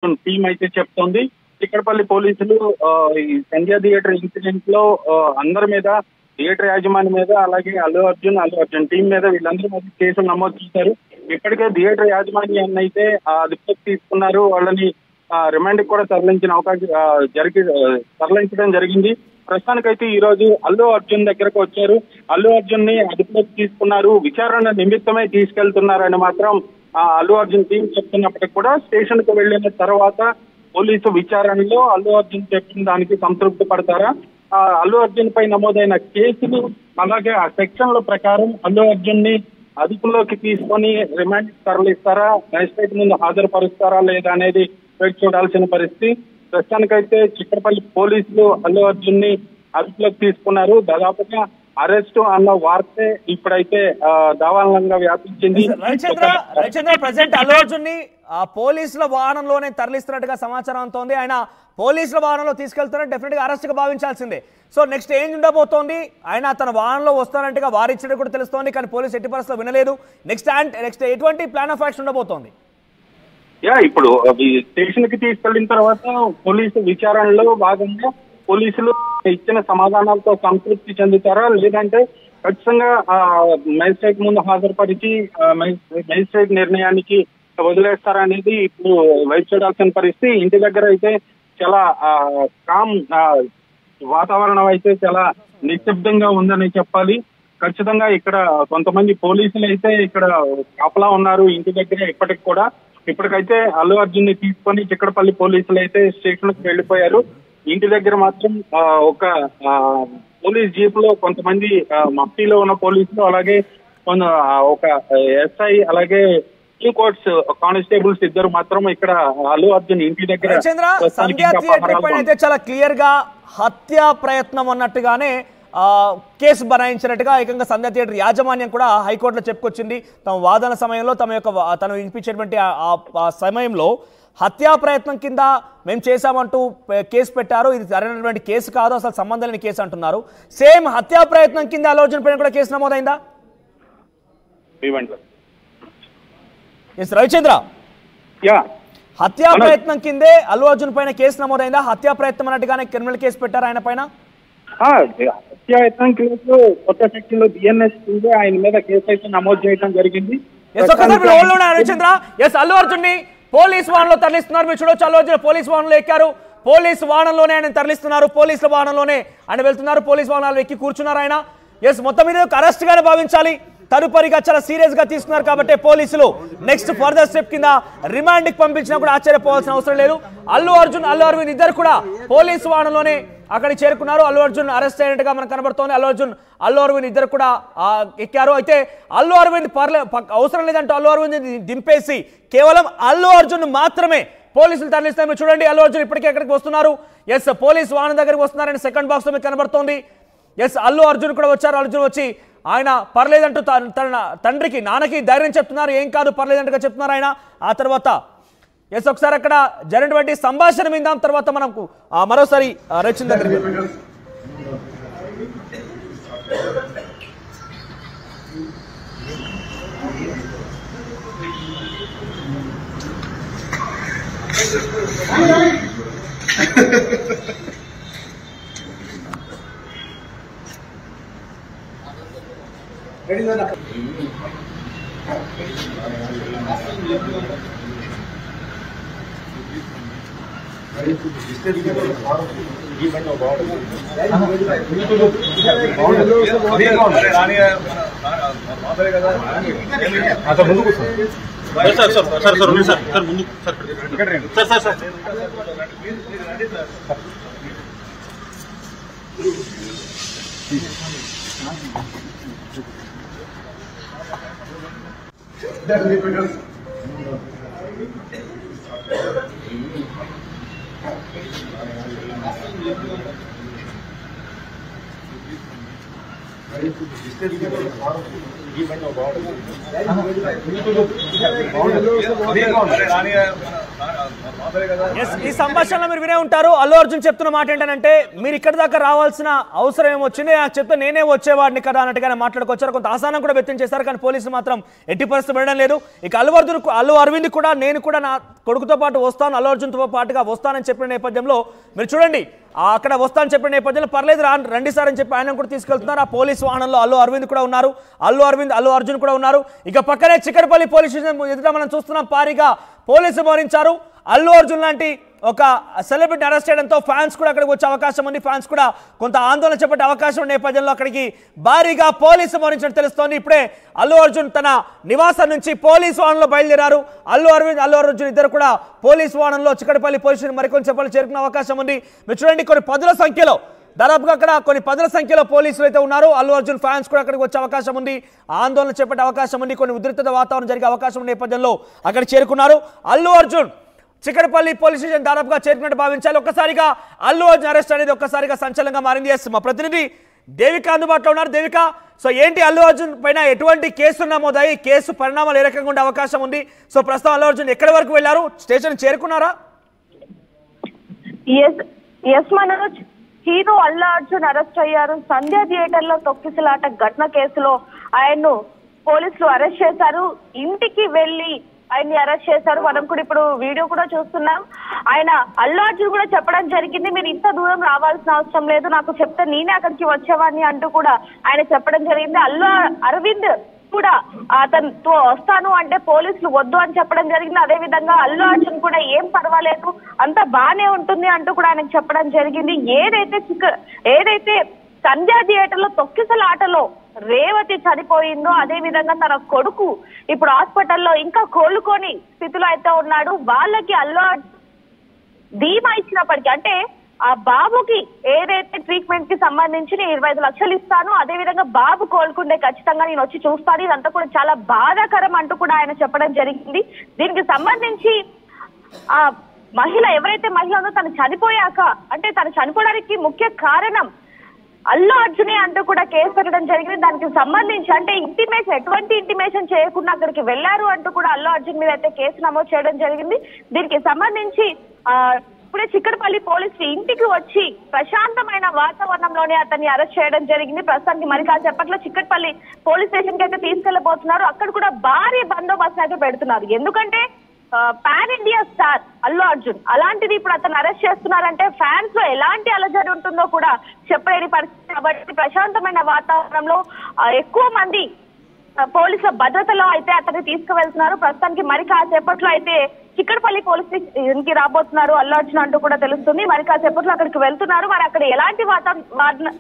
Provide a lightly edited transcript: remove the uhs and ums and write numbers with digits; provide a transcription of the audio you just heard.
Team అయితే చెప్తోంది. చిక్కడపల్లి పోలీసులు ఈ సంధ్య థియేటర్ ఇన్సిడెంట్ లో అందరి మీద, థియేటర్ యాజమాన్యం మీద, అలాగే అల్లు అర్జున్ టీం మీద, వీళ్ళందరి మీద కేసులు నమోదు చేశారు. ఇప్పటికే థియేటర్ యాజమాన్యాన్ని అయితే అదుపులోకి తీసుకున్నారు. వాళ్ళని రిమాండ్ కూడా తరలించడం జరిగింది. ప్రస్తుతానికైతే ఈ రోజు అల్లు అర్జున్ దగ్గరకు వచ్చారు. అల్లు అర్జున్ ని అదుపులోకి తీసుకున్నారు. విచారణ నిమిత్తమే తీసుకెళ్తున్నారని మాత్రం అల్లు అర్జున్ టీం చెప్తున్నప్పటికీ కూడా స్టేషన్ కు వెళ్లిన తర్వాత పోలీసు విచారణలో అల్లు అర్జున్ చెప్పిన దానికి సంతృప్తి పడతారా, అల్లు అర్జున్ పై నమోదైన కేసులు అలాగే ఆ సెక్షన్ల ప్రకారం అల్లు అర్జున్ ని అదుపులోకి తీసుకొని రిమాండ్ తరలిస్తారా, మ్యాజిస్ట్రేట్ ముందు హాజరుపరుస్తారా లేదా అనేది వేచి చూడాల్సిన పరిస్థితి. ప్రస్తుతానికైతే చిక్కడపల్లి పోలీసులు అల్లు అర్జున్ ని అదుపులోకి తీసుకున్నారు. దాదాపుగా అరెస్టు అన్న వార్తే ఇప్పుడైతే దావానంగా వ్యాపించింది. రవిచంద్ర ప్రెసిడెంట్ అల్లు అర్జున్ ని పోలీసుల వాహనంలోనే తరలిస్తున్నట్టుగా సమాచారం అంతోంది. ఆయన పోలీసుల వాహనంలో తీసుకెళ్తున్నట్టు డెఫినెట్ గా అరెస్ట్ గా భావించాల్సిందే. సో నెక్స్ట్ ఏం ఉండబోతోంది? ఆయన తన వాహనంలో వస్తానంటగా వారిచ్చినట్టు కూడా తెలుస్తోంది, కానీ పోలీసు ఎట్టి పరిస్థితుల్లో వినలేదు. నెక్స్ట్ ఎటువంటి ప్లాన్ ఆఫ్ యాక్షన్ ఉండబోతోంది? ఇప్పుడు స్టేషన్ కి తీసుకెళ్లిన తర్వాత పోలీసు విచారణలో భాగంగా పోలీసులు ఇచ్చిన సమాధానాలతో సంతృప్తి చెందుతారా, లేదంటే ఖచ్చితంగా మ్యాజిస్ట్రేట్ ముందు హాజరుపరిచి మ్యాజిస్ట్రేట్ నిర్ణయానికి వదిలేస్తారా అనేది ఇప్పుడు వేచి చూడాల్సిన పరిస్థితి. ఇంటి దగ్గర అయితే చాలా కామ్ వాతావరణం అయితే చాలా నిశ్శబ్దంగా ఉందని చెప్పాలి. ఖచ్చితంగా ఇక్కడ కొంతమంది పోలీసులు అయితే ఇక్కడ కాపలా ఉన్నారు ఇంటి దగ్గర ఇప్పటికి కూడా. ఇప్పటికైతే అల్లు అర్జున్ ని తీసుకొని చిక్కడపల్లి పోలీసులు అయితే స్టేషన్ కు వెళ్లిపోయారు. ఇంటి దగ్గర మాత్రం ఒక పోలీస్ జీప్ లో కొంతమంది మఫ్టీలో ఉన్న పోలీసులు, అలాగే ఒక ఎస్ఐ, అలాగే టూ కోర్ట్స్ కానిస్టేబుల్స్ ఇద్దరు మాత్రం ఇక్కడ అల్లు అర్జున్ ఇంటి దగ్గర చాలా క్లియర్ గా హత్యా ప్రయత్నం అన్నట్టుగానే కేసు బనాయించినట్టుగా ఏకంగా సంధ్య థియేటర్ యాజమాన్యం కూడా హైకోర్టులో చెప్పుకొచ్చింది. తమ వాదన సమయంలో తను వినిపించేటువంటి ఆ సమయంలో హత్యా ప్రయత్నం కింద మేము చేశామంటూ కేసు పెట్టారు. ఇది సరైనటువంటి కేసు కాదు, అసలు సంబంధం లేని కేసు అంటున్నారు. సేమ్ హత్యా ప్రయత్నం కింద అల్లు అర్జున్ పైన కూడా కేసు నమోదైందా? రవిచంద్ర, హత్యా ప్రయత్నం కిందే అల్లు అర్జున్ పైన కేసు నమోదైందా? హత్యా ప్రయత్నం అన్నట్టుగానే క్రిమినల్ కేసు పెట్టారు ఆయన పైన. హత్యాయత్నం కేసు కొత్త సెక్షన్ లో బిఎన్ఎస్ ఆయన మీద కేసు అయితే నమోదు చేయడం జరిగింది. అల్లు అర్జున్ ని పోలీస్ వాహనంలో తరలిస్తున్నారు. మీరు చూడొచ్చు, అల్లు అర్జున్ పోలీస్ వాహనంలో ఎక్కారు. పోలీస్ వాహనంలోనే ఆయన తరలిస్తున్నారు. పోలీసుల వాహనంలోనే ఆయన వెళ్తున్నారు. పోలీస్ వాహనాలు ఎక్కి కూర్చున్నారు ఆయన. మొత్తం మీద అరెస్ట్ గానే భావించాలి. తదుపరిగా చాలా సీరియస్ గా తీసుకున్నారు కాబట్టి పోలీసులు నెక్స్ట్ ఫర్దర్ స్టెప్ కింద రిమాండ్ కి పంపించినా కూడా ఆశ్చర్యపోవాల్సిన అవసరం లేదు. అల్లు అరవింద్ ఇద్దరు కూడా పోలీసు వాహనంలోనే అక్కడికి చేరుకున్నారు. అల్లు అర్జున్ అరెస్ట్ అయినట్టుగా మనకు కనబడుతోంది. అల్లు అరవింద్ ఇద్దరు కూడా ఎక్కారు. అయితే అల్లు అరవింద్ అవసరం లేదంటూ అల్లు అరవింద్ దింపేసి కేవలం అల్లు అర్జున్ మాత్రమే పోలీసులు తరలిస్తారు. చూడండి, అల్లు అర్జున్ ఇప్పటికే ఎక్కడికి వస్తున్నారు. పోలీస్ వాహనం దగ్గరికి వస్తున్నారని సెకండ్ బాక్స్ లో మీకు కనబడుతోంది. అల్లు అర్జున్ కూడా వచ్చారు. అర్జున్ వచ్చి ఆయన పర్లేదంటూ తన తండ్రికి, నాన్నకి ధైర్యం చెప్తున్నారు. ఏం కాదు, పర్లేదంటగా చెప్తున్నారు ఆయన. ఆ తర్వాత ఒకసారి అక్కడ జరిగినటువంటి సంభాషణ విందాం. తర్వాత మనకు మరోసారి రచన దగ్గర ఈ సంభాషణలో మీరు వినే ఉంటారు. అల్లు అర్జున్ చెప్తున్న మాట ఏంటంటే, మీరు ఇక్కడ దాకా రావాల్సిన అవసరం ఏమొచ్చింది, నాకు చెప్తే నేనే వచ్చేవాడిని కదా అన్నట్టుగానే మాట్లాడుకొచ్చారు. కొంత ఆసానం కూడా వ్యక్తం చేశారు. కానీ పోలీసులు మాత్రం ఎట్టి పరిస్థితి వినడం లేదు. ఇక అల్లు అరవింద్ కూడా నేను కూడా నా కొడుకుతో పాటు వస్తాను, అల్లు అర్జున్తో పాటుగా వస్తానని చెప్పిన నేపథ్యంలో మీరు చూడండి, అక్కడ వస్తానని చెప్పిన నేపథ్యంలో పర్లేదు రండి సార్ అని చెప్పి ఆయన కూడా తీసుకెళ్తున్నారు. ఆ పోలీసు వాహనంలో అల్లు అరవింద్ కూడా ఉన్నారు, అల్లు అర్జున్ కూడా ఉన్నారు. ఇక పక్కనే చిక్కడపల్లి పోలీస్ స్టేషన్ ఎదుట మనం చూస్తున్నాం, భారీగా పోలీసులు మోహరించారు. అల్లు అర్జున్ లాంటి ఒక సెలబ్రిటీ అరెస్ట్ చేయడంతో ఫ్యాన్స్ కూడా అక్కడికి వచ్చే అవకాశం ఉంది. ఫ్యాన్స్ కూడా కొంత ఆందోళన చేపట్టే అవకాశం ఉన్న నేపథ్యంలో అక్కడికి భారీగా పోలీసు మోహరించడం తెలుస్తోంది. ఇప్పుడే అల్లు అర్జున్ తన నివాసం నుంచి పోలీసు వాహనంలో బయలుదేరారు. అల్లు అర్జున్ ఇద్దరు కూడా పోలీసు వాహనంలో చిక్కడపల్లి పోలీస్ స్టేషన్ మరికొంచెం చేరుకునే అవకాశం ఉంది. మీరు చూడండి, కొన్ని పదుల సంఖ్యలో, దాదాపుగా అక్కడ కొన్ని పదుల సంఖ్యలో పోలీసులు అయితే ఉన్నారు. అల్లు అర్జున్ ఫ్యాన్స్ కూడా అక్కడికి వచ్చే అవకాశం ఉంది, ఆందోళన చేపట్టే అవకాశం ఉంది. కొన్ని ఉద్రిక్త వాతావరణం జరిగే అవకాశం ఉన్న నేపథ్యంలో అక్కడ చేరుకున్నారు. అల్లు అర్జున్ చిక్కడపల్లి పోలీస్ స్టేషన్ దాదాపుగా చేరుకున్నట్టు భావించాలి. ఒక్కసారిగా అల్లు అర్జున్ అరెస్ట్ అనేది ఒక్కసారిగా సంచలనంగా మారింది. మా ప్రతినిధి దేవిక అందుబాటులో ఉన్నారు. దేవిక, సో ఏంటి అల్లు అర్జున్ పైన ఎటువంటి కేసులు నమోదాయి, కేసు పరిణామాలు ఏ రకంగా ఉండే అవకాశం ఉంది? సో ప్రస్తుతం అల్లు అర్జున్ ఎక్కడి వరకు వెళ్ళారు, స్టేషన్ చేరుకున్నారా? మనోజ్, హీరో అల్లు అర్జున్ అరెస్ట్ అయ్యారు. సంధ్య థియేటర్ లో తొక్కిసలాట ఘటన కేసులో ఆయన్ను పోలీసులు అరెస్ట్ చేశారు. ఇంటికి వెళ్లి ఆయన్ని అరెస్ట్ చేశారు. మనం కూడా ఇప్పుడు వీడియో కూడా చూస్తున్నాం. ఆయన అల్లు అర్జున్ కూడా చెప్పడం జరిగింది, మీరు ఇంత దూరం రావాల్సిన అవసరం లేదు, నాకు చెప్తే నేనే అక్కడికి వచ్చేవాడిని అంటూ కూడా ఆయన చెప్పడం జరిగింది. అల్లు అరవింద్ కూడా అతనితో వస్తాను అంటే పోలీసులు వద్దు అని చెప్పడం జరిగింది. అదే విధంగా అల్లు అర్జున్ కూడా ఏం పర్వాలేదు, అంత బానే ఉంటుంది అంటూ కూడా ఆయనకు చెప్పడం జరిగింది. ఏదైతే సంధ్య థియేటర్ లో తొక్కిసలాటలో రేవతి చనిపోయిందో, అదే విధంగా తన కొడుకు ఇప్పుడు హాస్పిటల్లో ఇంకా కోలుకొని స్థితిలో అయితే ఉన్నాడు. వాళ్ళకి అల్లు ధీమా ఇచ్చినప్పటికీ, అంటే ఆ బాబుకి ఏదైతే ట్రీట్మెంట్ కి సంబంధించి 25 లక్షలు ఇస్తాను, అదే విధంగా బాబు కోలుకుంటే ఖచ్చితంగా నేను వచ్చి చూస్తాను, ఇదంతా కూడా చాలా బాధాకరం అంటూ కూడా ఆయన చెప్పడం జరిగింది. దీనికి సంబంధించి ఆ మహిళ ఎవరైతే మహిళ ఉందో తను చనిపోయాక, అంటే తను చనిపోవడానికి ముఖ్య కారణం అల్లు అర్జునే అంటూ కూడా కేసు పెట్టడం జరిగింది. దానికి సంబంధించి అంటే ఎటువంటి ఇంటిమేషన్ చేయకుండా అక్కడికి వెళ్లారు అంటూ కూడా అల్లు అర్జున్ మీద అయితే కేసు నమోదు చేయడం జరిగింది. దీనికి సంబంధించి ఇప్పుడే చిక్కడపల్లి పోలీసులు ఇంటికి వచ్చి ప్రశాంతమైన వాతావరణంలోనే అతన్ని అరెస్ట్ చేయడం జరిగింది. ప్రస్తుతానికి మరి కాసేపట్లో చిక్కడపల్లి పోలీస్ స్టేషన్ కి అయితే తీసుకెళ్లబోతున్నారు. అక్కడ కూడా భారీ బందోబస్తు అయితే పెడుతున్నారు. ఎందుకంటే pan India star Allu Arjun, అలాంటిది ఇప్పుడు అతను అరెస్ట్ చేస్తున్నారంటే ఫ్యాన్స్ లో ఎలాంటి అలజడి ఉంటుందో కూడా చెప్పలేని పరిస్థితి. కాబట్టి ప్రశాంతమైన వాతావరణంలో ఎక్కువ మంది పోలీసుల భద్రతలో అయితే అతన్ని తీసుకువెళ్తున్నారు. ప్రస్తుతానికి మరి కాసేపట్లో అయితే చిక్కడపల్లి పోలీస్ స్టేషన్ కి రాబోతున్నారు అల్లు అర్జున్ అంటూ కూడా తెలుస్తుంది. మరి కాసేపట్లో అక్కడికి వెళ్తున్నారు. మరి అక్కడ ఎలాంటి వాతావరణం